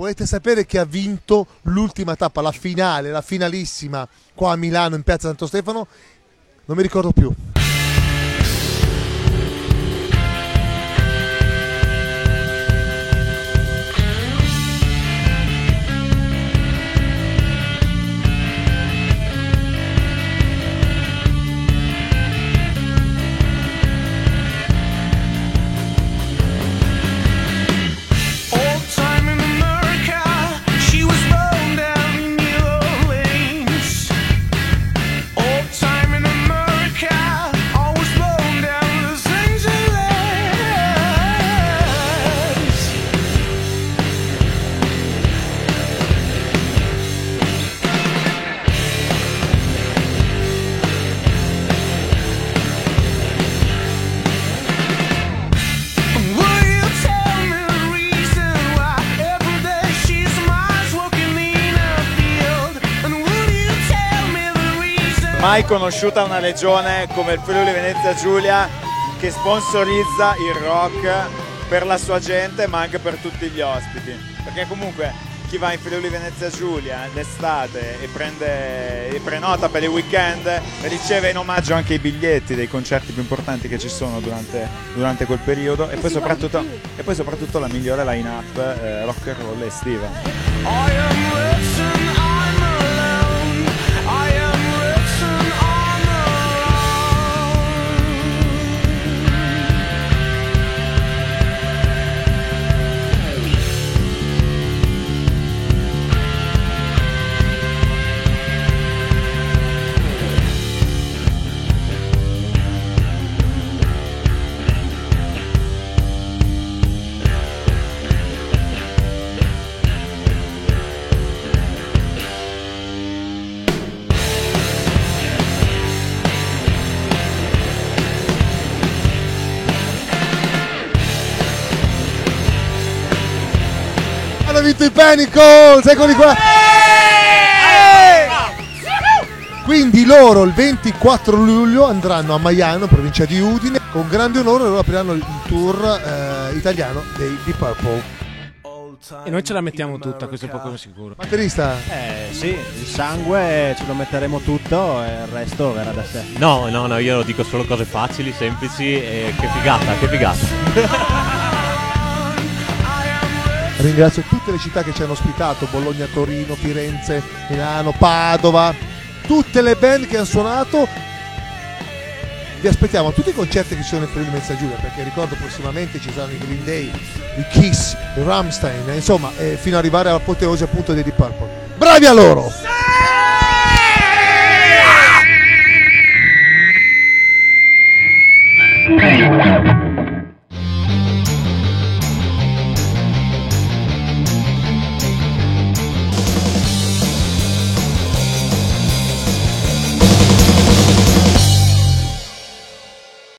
volete sapere chi ha vinto l'ultima tappa, la finale, la finalissima qua a Milano in piazza Santo Stefano? Non mi ricordo più. Mai conosciuta una regione come il Friuli Venezia Giulia, che sponsorizza il rock per la sua gente ma anche per tutti gli ospiti, perché comunque chi va in Friuli Venezia Giulia d'estate e prenota per i weekend riceve in omaggio anche i biglietti dei concerti più importanti che ci sono durante quel periodo, e poi soprattutto la migliore line-up rock and roll estiva. Hanno vinto i Panicles, eccoli qua! Quindi loro il 24 luglio andranno a Maiano, provincia di Udine, con grande onore loro apriranno il tour italiano dei Deep Purple. E noi ce la mettiamo tutta, questo è poco sicuro. Batterista? Sì, il sangue ce lo metteremo tutto e il resto verrà da sé. No, io dico solo cose facili, semplici e che figata. Ringrazio tutte le città che ci hanno ospitato, Bologna, Torino, Firenze, Milano, Padova, tutte le band che hanno suonato. Vi aspettiamo a tutti i concerti che ci sono in Friuli Venezia Giulia, perché ricordo prossimamente ci saranno i Green Day, i Kiss, i Rammstein, insomma, fino ad arrivare all'apoteosi appunto dei Deep Purple. Bravi a loro!